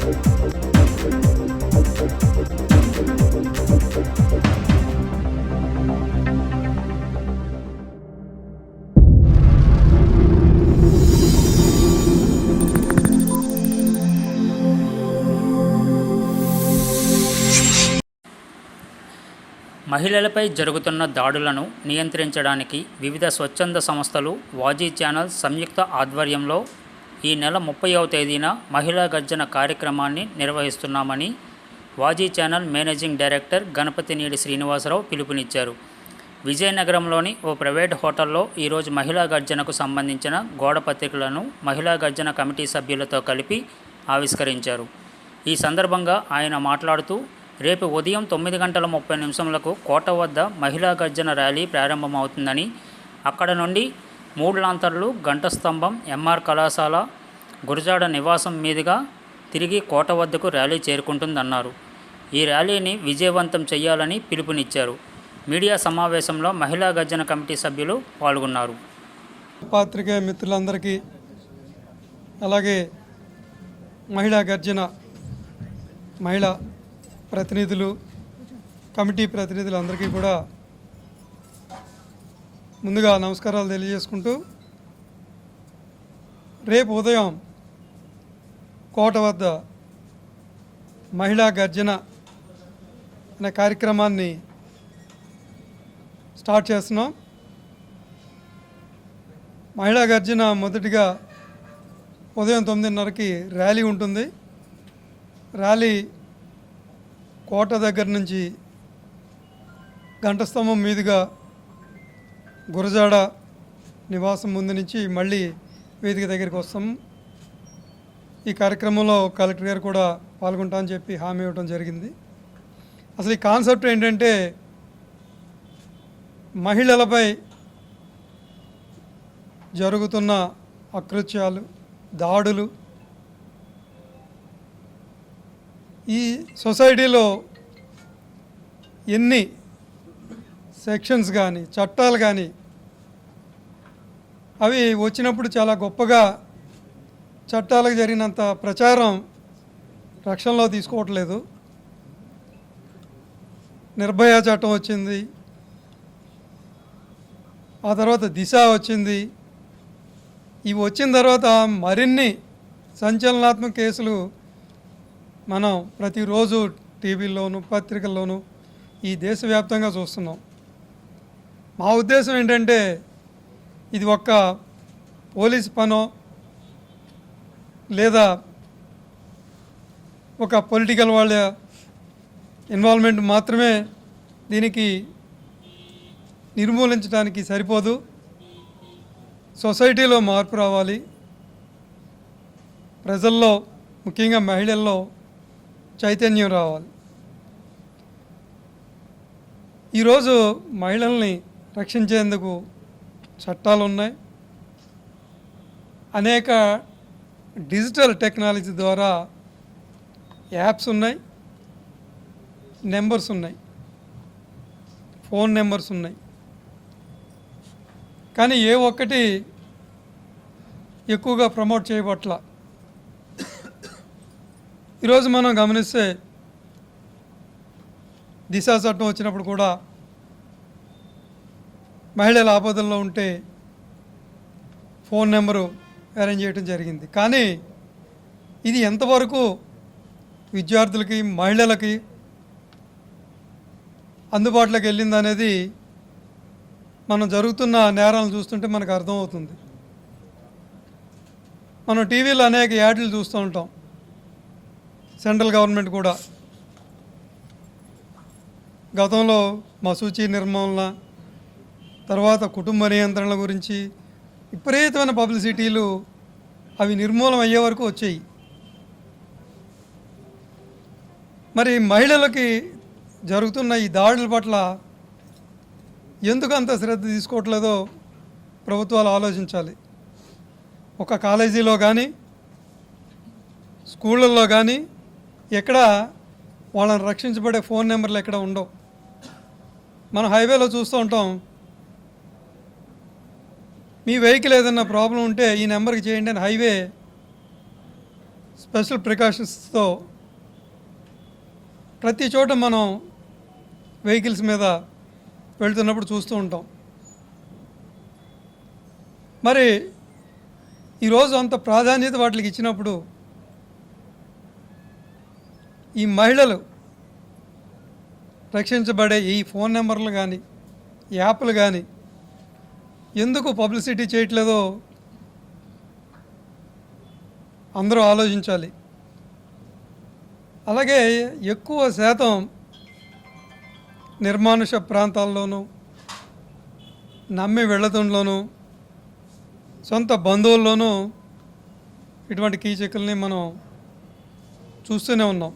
మహిళలపై జరుగుతున్న దాడులను నియంత్రించడానికి వివిధ స్వచ్ఛంద సంస్థలు వాజీ ఛానల్ సంయుక్త ఆధ్వర్యంలో ఈ నెల 30వ తేదీన మహిళా గర్జన కార్యక్రమాన్ని నిర్వహిస్తున్నామని వాజీ ఛానల్ మేనేజింగ్ డైరెక్టర్ గణపతినేడి శ్రీనివాసరావు పిలుపునిచ్చారు. విజయనగరంలోని ఓ ప్రైవేట్ హోటల్లో ఈరోజు మహిళా గర్జనకు సంబంధించిన గోడ పత్రికలను మహిళా గర్జన కమిటీ సభ్యులతో కలిపి ఆవిష్కరించారు. ఈ సందర్భంగా ఆయన మాట్లాడుతూ రేపు ఉదయం 9:30 కోట వద్ద మహిళా గర్జన ర్యాలీ ప్రారంభమవుతుందని, అక్కడ నుండి 3 లాంతర్లు, గంట స్తంభం, ఎంఆర్ కళాశాల, గురజాడ నివాసం మీదుగా తిరిగి కోట వద్దకు ర్యాలీ చేరుకుంటుందన్నారు. ఈ ర్యాలీని విజయవంతం చేయాలని పిలుపునిచ్చారు. మీడియా సమావేశంలో మహిళా గర్జన కమిటీ సభ్యులు పాల్గొన్నారు. పాత్రికేయ మిత్రులందరికీ అలాగే మహిళా గర్జన మహిళా ప్రతినిధులు, కమిటీ ప్రతినిధులు అందరికీ కూడా ముందుగా నమస్కారాలు తెలియజేసుకుంటూ, రేపు ఉదయం కోట వద్ద మహిళా గర్జన అనే కార్యక్రమాన్ని స్టార్ట్ చేస్తున్నాం. మహిళా గర్జన మొదటిగా ఉదయం 9:30కి ర్యాలీ ఉంటుంది. ర్యాలీ కోట దగ్గర నుంచి గంట స్తంభం మీదుగా గురజాడ నివాసం ముందు నుంచి మళ్ళీ వేదిక దగ్గరికి వస్తాం. ఈ కార్యక్రమంలో కలెక్టర్ గారు కూడా పాల్గొంటామని చెప్పి హామీ ఇవ్వడం జరిగింది. అసలు ఈ కాన్సెప్ట్ ఏంటంటే, మహిళలపై జరుగుతున్న అకృత్యాలు, దాడులు, ఈ సొసైటీలో ఎన్ని సెక్షన్స్ కానీ చట్టాలు కానీ అవి వచ్చినప్పుడు చాలా గొప్పగా చట్టాలకు జరిగినంత ప్రచారం రక్షణలో తీసుకోవట్లేదు. నిర్భయ చట్టం వచ్చింది, ఆ తర్వాత దిశ వచ్చింది. ఇవి వచ్చిన తర్వాత మరిన్ని సంచలనాత్మక కేసులు మనం ప్రతిరోజు టీవీల్లోనూ పత్రికల్లోనూ ఈ దేశవ్యాప్తంగా చూస్తున్నాం. మా ఉద్దేశం ఏంటంటే, ఇది ఒక్క పోలీస్ పనో లేదా ఒక పొలిటికల్ వాళ్ళ ఇన్వాల్వ్మెంట్ మాత్రమే దీనికి నిర్మూలించడానికి సరిపోదు. సొసైటీలో మార్పు రావాలి. ప్రజల్లో, ముఖ్యంగా మహిళల్లో చైతన్యం రావాలి. ఈరోజు మహిళల్ని రక్షించేందుకు చట్టాలు ఉన్నాయి. అనేక డిజిటల్ టెక్నాలజీ ద్వారా యాప్స్ ఉన్నాయి, నెంబర్స్ ఉన్నాయి, ఫోన్ నెంబర్స్ ఉన్నాయి. కానీ ఏ ఒక్కటి ఎక్కువగా ప్రమోట్ చేయబట్ల. ఈరోజు మనం గమనిస్తే దిశ చట్టం వచ్చినప్పుడు కూడా మహిళల ఆపదల్లో ఉంటే ఫోన్ నెంబరు అరేంజ్ చేయడం జరిగింది. కానీ ఇది ఎంతవరకు విద్యార్థులకి, మహిళలకి అందుబాటులోకి వెళ్ళింది అనేది మనం జరుగుతున్న నేరాలను చూస్తుంటే మనకు అర్థమవుతుంది. మనం టీవీలో అనేక యాడ్లు చూస్తూ ఉంటాం. సెంట్రల్ గవర్నమెంట్ కూడా గతంలో మశూచి నిర్మూలన, తర్వాత కుటుంబ నియంత్రణ గురించి విపరీతమైన పబ్లిసిటీలు అవి నిర్మూలన అయ్యే వరకు వచ్చాయి. మరి మహిళలకి జరుగుతున్న ఈ దాడుల పట్ల ఎందుకు అంత శ్రద్ధ తీసుకోవట్లేదో ప్రభుత్వాలు ఆలోచించాలి. ఒక కాలేజీలో కానీ, స్కూళ్ళల్లో కానీ ఎక్కడ వాళ్ళని రక్షించబడే ఫోన్ నెంబర్లు ఎక్కడ ఉండవు. మనం హైవేలో చూస్తూ ఉంటాం, మీ వెహికల్ ఏదైనా ప్రాబ్లం ఉంటే ఈ నెంబర్కి చేయండి అని హైవే స్పెషల్ ప్రికాషన్స్తో ప్రతి చోట మనం వెహికల్స్ మీద వెళ్తున్నప్పుడు చూస్తూ ఉంటాం. మరి ఈరోజు అంత ప్రాధాన్యత వాటికి ఇచ్చినప్పుడు ఈ మహిళలు రక్షించబడే ఈ ఫోన్ నెంబర్లు కానీ యాప్లు కానీ ఎందుకు పబ్లిసిటీ చేయట్లేదో అందరూ ఆలోచించాలి. అలాగే ఎక్కువ శాతం నిర్మానుష ప్రాంతాల్లోనూ నమ్మి వెళ్ళతంలోనూ సొంత బంధువుల్లోనూ ఇటువంటి కీచకుల్ని మనం చూస్తూనే ఉన్నాం.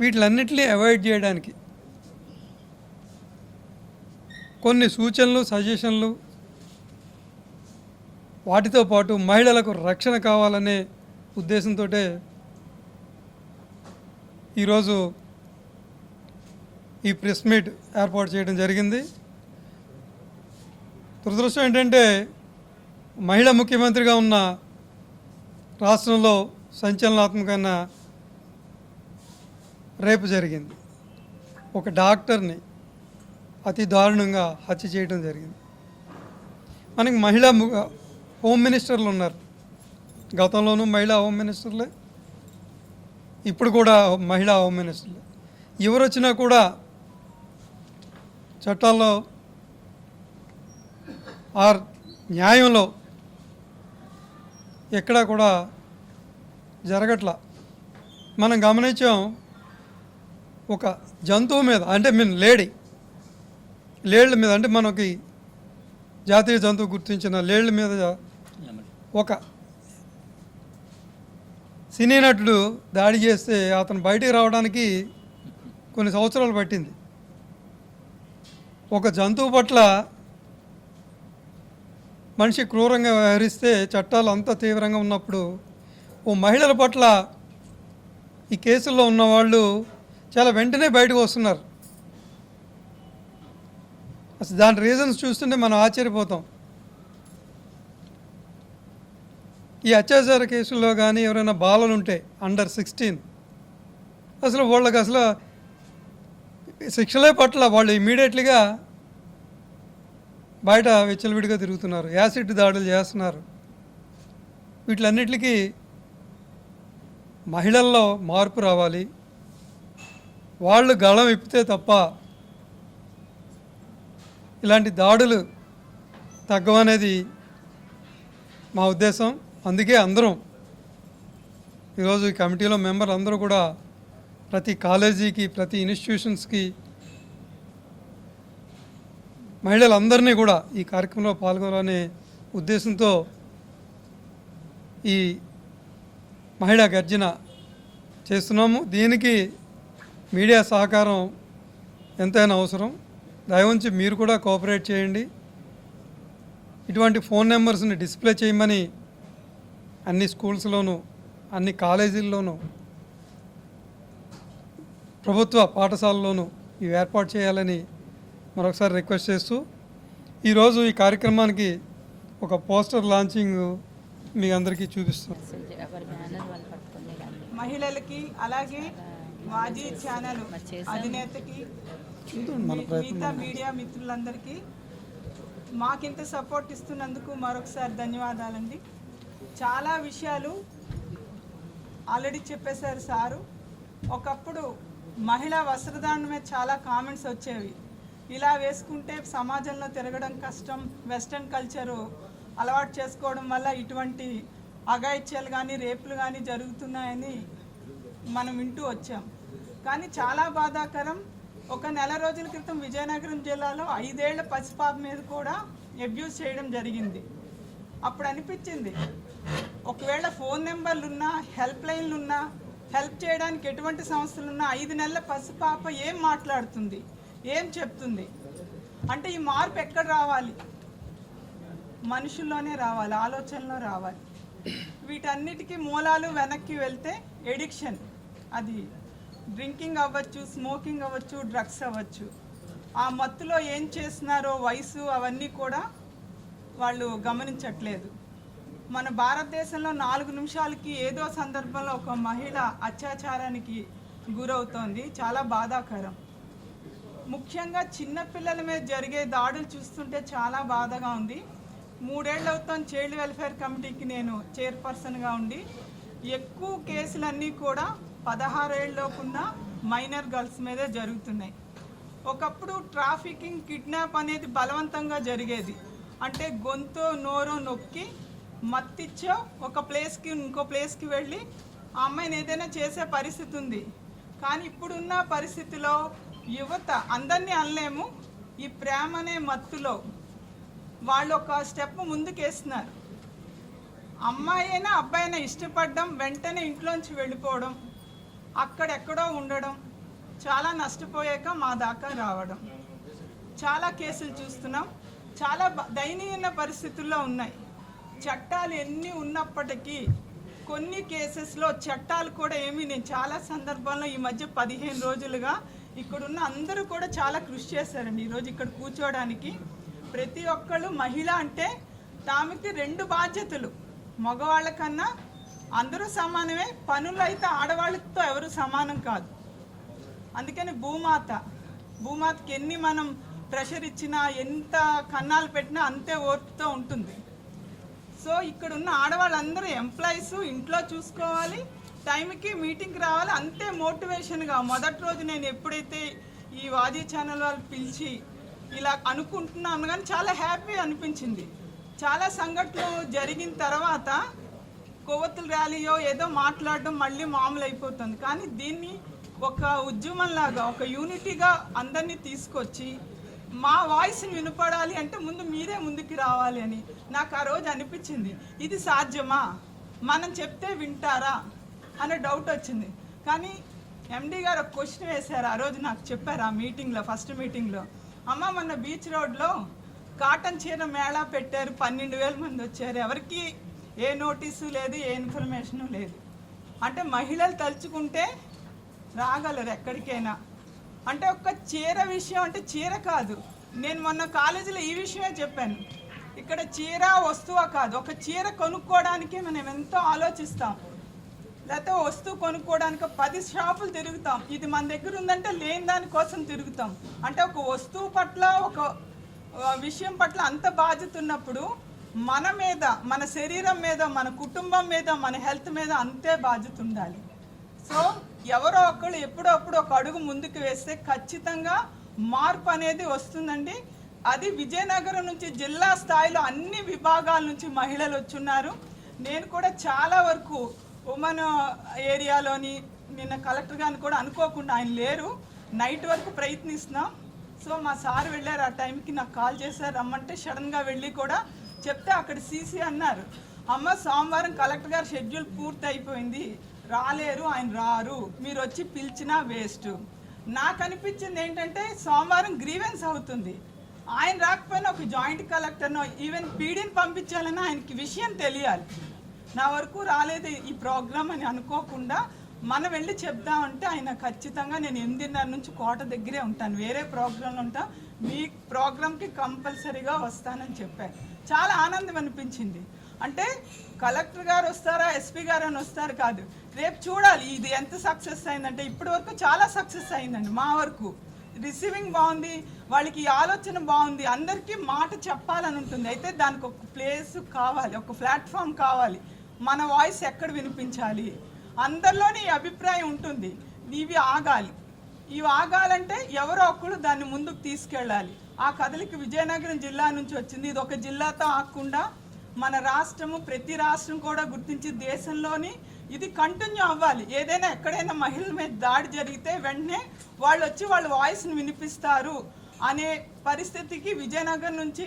వీటిలన్నిటినీ అవాయిడ్ చేయడానికి కొన్ని సూచనలు, సజెషన్లు, వాటితో పాటు మహిళలకు రక్షణ కావాలనే ఉద్దేశంతో ఈరోజు ఈ ప్రెస్ మీట్ ఏర్పాటు చేయడం జరిగింది. దురదృష్టం ఏంటంటే మహిళా ముఖ్యమంత్రిగా ఉన్న రాష్ట్రంలో సంచలనాత్మకమైన రేపు జరిగింది. ఒక డాక్టర్ని అతి దారుణంగా హత్య చేయడం జరిగింది. మనకి మహిళా హోమ్ మినిస్టర్లు ఉన్నారు. గతంలోనూ మహిళా హోమ్ మినిస్టర్లే, ఇప్పుడు కూడా మహిళా హోమ్ మినిస్టర్లే. ఎవరు వచ్చినా కూడా చట్టాల్లో ఆర్ న్యాయంలో ఎక్కడా కూడా జరగట్లా. మనం గమనించాం, ఒక జంతువు మీద అంటే లేళ్ల మీద అంటే మనకి జాతీయ జంతువు గుర్తించిన లేళ్ల మీద ఒక సినీ నటుడు దాడి చేస్తే అతను బయటికి రావడానికి కొన్ని సంవత్సరాలు పట్టింది. ఒక జంతువు పట్ల మనిషి క్రూరంగా వ్యవహరిస్తే చట్టాలు అంత తీవ్రంగా ఉన్నప్పుడు ఓ మహిళల పట్ల ఈ కేసుల్లో ఉన్నవాళ్ళు చాలా వెంటనే బయటకు వస్తున్నారు. అసలు దాని రీజన్స్ చూస్తుంటే మనం ఆశ్చర్యపోతాం. ఈ అత్యాచార కేసుల్లో కానీ ఎవరైనా బాలలు ఉంటే అండర్ 16 అసలు వాళ్ళకి అసలు శిక్షలే పట్ల వాళ్ళు ఇమీడియట్లీగా బయట విచ్చలవిడిగా తిరుగుతున్నారు, యాసిడ్ దాడులు చేస్తున్నారు. వీటిలన్నిటికీ మహిళల్లో మార్పు రావాలి. వాళ్ళు గళం ఇప్పితే తప్ప ఇలాంటి దాడులు తగ్గవనేది మా ఉద్దేశం. అందుకే అందరం ఈరోజు ఈ కమిటీలో మెంబర్లు అందరూ కూడా ప్రతి కాలేజీకి, ప్రతి ఇన్స్టిట్యూషన్స్కి మహిళలందరినీ కూడా ఈ కార్యక్రమంలో పాల్గొనాలనే ఉద్దేశంతో ఈ మహిళా గర్జన చేస్తున్నాము. దీనికి మీడియా సహకారం ఎంతైనా అవసరం. దయవుంచి మీరు కూడా కోఆపరేట్ చేయండి. ఇటువంటి ఫోన్ నెంబర్స్ని డిస్ప్లే చేయమని అన్ని స్కూల్స్లోనూ, అన్ని కాలేజీల్లోనూ, ప్రభుత్వ పాఠశాలలోనూ ఇవి ఏర్పాటు చేయాలని మరొకసారి రిక్వెస్ట్ చేస్తూ ఈరోజు ఈ కార్యక్రమానికి ఒక పోస్టర్ లాంచింగ్ మీ అందరికీ చూపిస్తాం. మహిళలకి అలాగే వాజీ ఛానల్ అధినేతకి మిగతా మీడియా మిత్రులందరికీ మాకింత సపోర్ట్ ఇస్తున్నందుకు మరొకసారి ధన్యవాదాలండి. చాలా విషయాలు ఆల్రెడీ చెప్పేశారు సారు. ఒకప్పుడు మహిళా వస్త్రధారణ మీద చాలా కామెంట్స్ వచ్చేవి. ఇలా వేసుకుంటే సమాజంలో తిరగడం కష్టం, వెస్ట్రన్ కల్చరు అలవాటు చేసుకోవడం వల్ల ఇటువంటి అఘాయిత్యాలు కానీ రేపులు కానీ జరుగుతున్నాయని మనం వింటూ వచ్చాం. కానీ చాలా బాధాకరం, ఒక నెల రోజుల క్రితం విజయనగరం జిల్లాలో 5 ఏళ్ల పసిపాప మీద కూడా అబ్యూస్ చేయడం జరిగింది. అప్పుడు అనిపించింది, ఒకవేళ ఫోన్ నెంబర్లు ఉన్నా, హెల్ప్ లైన్లు ఉన్నా, హెల్ప్ చేయడానికి ఎటువంటి సంస్థలు ఉన్నా 5 నెలల పసిపాప ఏం మాట్లాడుతుంది, ఏం చెప్తుంది అంటే ఈ మార్పు ఎక్కడ రావాలి? మనుషుల్లోనే రావాలి, ఆలోచనలో రావాలి. వీటన్నిటికీ మూలాలు వెనక్కి వెళ్తే ఎడిక్షన్, అది డ్రింకింగ్ అవ్వచ్చు, స్మోకింగ్ అవ్వచ్చు, డ్రగ్స్ అవ్వచ్చు. ఆ మత్తులో ఏం చేస్తున్నారో వయసు అవన్నీ కూడా వాళ్ళు గమనించట్లేదు. మన భారతదేశంలో 4 నిమిషాలకి ఏదో సందర్భంలో ఒక మహిళ అత్యాచారానికి గురవుతోంది. చాలా బాధాకరం. ముఖ్యంగా చిన్నపిల్లల మీద జరిగే దాడులు చూస్తుంటే చాలా బాధగా ఉంది. 3 ఏళ్ళు అవుతాం చైల్డ్ వెల్ఫేర్ కమిటీకి నేను చైర్పర్సన్గా ఉండి, ఎక్కువ కేసులన్నీ కూడా 16 ఏళ్ళలోపున్న మైనర్ గర్ల్స్ మీదే జరుగుతున్నాయి. ఒకప్పుడు ట్రాఫికింగ్, కిడ్నాప్ అనేది బలవంతంగా జరిగేది. అంటే గొంతు నోరు నొక్కి మత్తిచ్చో ఒక ప్లేస్కి ఇంకో ప్లేస్కి వెళ్ళి ఆ అమ్మాయిని ఏదైనా చేసే పరిస్థితి ఉంది. కానీ ఇప్పుడున్న పరిస్థితిలో యువత, అందరినీ అనలేము, ఈ ప్రేమ అనే మత్తులో వాళ్ళు ఒక స్టెప్ ముందుకేస్తున్నారు. అమ్మాయి అయినా అబ్బాయి అయినా ఇష్టపడడం, వెంటనే ఇంట్లోంచి వెళ్ళిపోవడం, అక్కడెక్కడో ఉండడం, చాలా నష్టపోయాక మా దాకా రావడం, చాలా కేసులు చూస్తున్నాం. చాలా దయనీయమైన పరిస్థితుల్లో ఉన్నాయి. చట్టాలు ఎన్ని ఉన్నప్పటికీ కొన్ని కేసెస్లో చట్టాలు కూడా నేను చాలా సందర్భాల్లో ఈ మధ్య 15 రోజులుగా ఇక్కడున్న అందరూ కూడా చాలా కృషి చేశారండి. ఈరోజు ఇక్కడ కూర్చోవడానికి ప్రతి ఒక్కళ్ళు మహిళ అంటే తామికి 2 బాధ్యతలు. మగవాళ్ళ కన్నా అందరూ సమానమే, పనులు అయితే ఆడవాళ్ళతో ఎవరు సమానం కాదు. అందుకని భూమాతకి ఎన్ని మనం ప్రెషర్ ఇచ్చినా, ఎంత కన్నాలు పెట్టినా అంతే ఓర్పుతో ఉంటుంది. సో ఇక్కడ ఉన్న ఆడవాళ్ళందరూ ఎంప్లాయీస్, ఇంట్లో చూసుకోవాలి, టైంకి మీటింగ్కి రావాలి, అంతే మోటివేషన్గా. మొదటి రోజు నేను ఎప్పుడైతే ఈ వాజీ ఛానల్ వాళ్ళు పిలిచి ఇలా అనుకుంటున్నాను, కానీ చాలా హ్యాపీ అనిపించింది. చాలా సంఘటనలు జరిగిన తర్వాత కొవ్వొత్తుల ర్యాలీయో ఏదో మాట్లాడడం మళ్ళీ మామూలు అయిపోతుంది. కానీ దీన్ని ఒక ఉద్యమంలాగా, ఒక యూనిటీగా అందరినీ తీసుకొచ్చి మా వాయిస్ని వినపడాలి అంటే ముందు మీరే ముందుకు రావాలి అని నాకు ఆ రోజు అనిపించింది. ఇది సాధ్యమా, మనం చెప్తే వింటారా అనే డౌట్ వచ్చింది. కానీ ఎండి గారు ఒక క్వశ్చన్ వేశారు ఆ రోజు, నాకు చెప్పారు ఆ మీటింగ్లో, ఫస్ట్ మీటింగ్లో. అమ్మ, మొన్న బీచ్ రోడ్లో కాటన్ చీర మేళా పెట్టారు, 12,000 మంది వచ్చారు, ఎవరికి ఏ నోటీసు లేదు, ఏ ఇన్ఫర్మేషను లేదు. అంటే మహిళలు తలుచుకుంటే రాగలరు ఎక్కడికైనా. అంటే ఒక చీర విషయం అంటే చీర కాదు, నేను మొన్న కాలేజీలో ఈ విషయమే చెప్పాను. ఇక్కడ చీర వస్తువా కాదు, ఒక చీర కొనుక్కోవడానికే మనం ఎంతో ఆలోచిస్తాం. లేకపోతే వస్తువు కొనుక్కోవడానికి 10 షాపులు తిరుగుతాం. ఇది మన దగ్గర ఉందంటే లేని దానికోసం తిరుగుతాం. అంటే ఒక వస్తువు పట్ల, ఒక విషయం పట్ల అంత బాధ్యత ఉన్నప్పుడు మన మీద, మన శరీరం మీద, మన కుటుంబం మీద, మన హెల్త్ మీద అంతే బాధ్యత ఉండాలి. సో ఎవరో ఒకళ్ళు ఎప్పుడో అప్పుడు ఒక అడుగు ముందుకు వేస్తే ఖచ్చితంగా మార్పు అనేది వస్తుందండి. అది విజయనగరం నుంచి జిల్లా స్థాయిలో అన్ని విభాగాల నుంచి మహిళలు వచ్చున్నారు. నేను కూడా చాలా వరకు ఉమెన్ ఏరియాలోని, నిన్న కలెక్టర్ గారిని కూడా అనుకోకుండా, ఆయన లేరు, నైట్ వరకు ప్రయత్నిస్తున్నాం. సో మా సార్ వెళ్ళారు, ఆ టైంకి నాకు కాల్ చేశారు రమ్మంటే సడన్గా వెళ్ళి కూడా చెప్తే అక్కడ సీసీ అన్నారు, అమ్మ సోమవారం కలెక్టర్ గారు షెడ్యూల్ పూర్తి అయిపోయింది, రాలేరు, ఆయన రారు, మీరు వచ్చి పిలిచినా వేస్ట్. నాకు అనిపించింది ఏంటంటే సోమవారం గ్రీవెన్స్ అవుతుంది, ఆయన రాకపోయినా ఒక జాయింట్ కలెక్టర్నో ఈవెన్ పీడీని పంపించాలని ఆయనకి విషయం తెలియాలి. నా వరకు రాలేదు ఈ ప్రోగ్రామ్ అని అనుకోకుండా మనం వెళ్ళి చెప్దామంటే ఆయన ఖచ్చితంగా నేను 8:30 నుంచి కోట దగ్గరే ఉంటాను, వేరే ప్రోగ్రాంలో ఉంటా, మీ ప్రోగ్రామ్కి కంపల్సరీగా వస్తానని చెప్పారు. చాలా ఆనందం అనిపించింది. అంటే కలెక్టర్ గారు వస్తారా, ఎస్పీ గారు అని వస్తారు కాదు, రేపు చూడాలి ఇది ఎంత సక్సెస్ అయిందంటే. ఇప్పటి వరకు చాలా సక్సెస్ అయిందండి. మా వరకు రిసీవింగ్ బాగుంది, వాళ్ళకి ఆలోచన బాగుంది, అందరికీ మాట చెప్పాలని ఉంటుంది. అయితే దానికి ఒక ప్లేస్ కావాలి, ఒక ప్లాట్ఫామ్ కావాలి, మన వాయిస్ ఎక్కడ వినిపించాలి, అందరిలోని అభిప్రాయం ఉంటుంది. ఇవి ఆగాలి, ఇవి ఆగాలంటే ఎవరో ఒకరు దాన్ని ముందుకు తీసుకెళ్ళాలి. ఆ కదలిక విజయనగరం జిల్లా నుంచి వచ్చింది. ఇది ఒక జిల్లాతో ఆగకుండా మన రాష్ట్రము, ప్రతి రాష్ట్రం కూడా గుర్తించి దేశంలోని ఇది కంటిన్యూ అవ్వాలి. ఏదైనా ఎక్కడైనా మహిళల మీద దాడి జరిగితే వెంటనే వాళ్ళు వచ్చి వాళ్ళ వాయిస్ని వినిపిస్తారు అనే పరిస్థితికి విజయనగరం నుంచి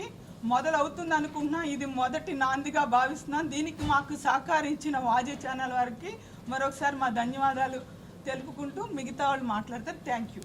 మొదలవుతుంది అనుకుంటున్నా. ఇది మొదటి నాందిగా భావిస్తున్నాను. దీనికి మాకు సహకరించిన వాజీ ఛానల్ వారికి మరొకసారి మా ధన్యవాదాలు తెలుపుకుంటూ మిగతా వాళ్ళు మాట్లాడతారు. Thank you.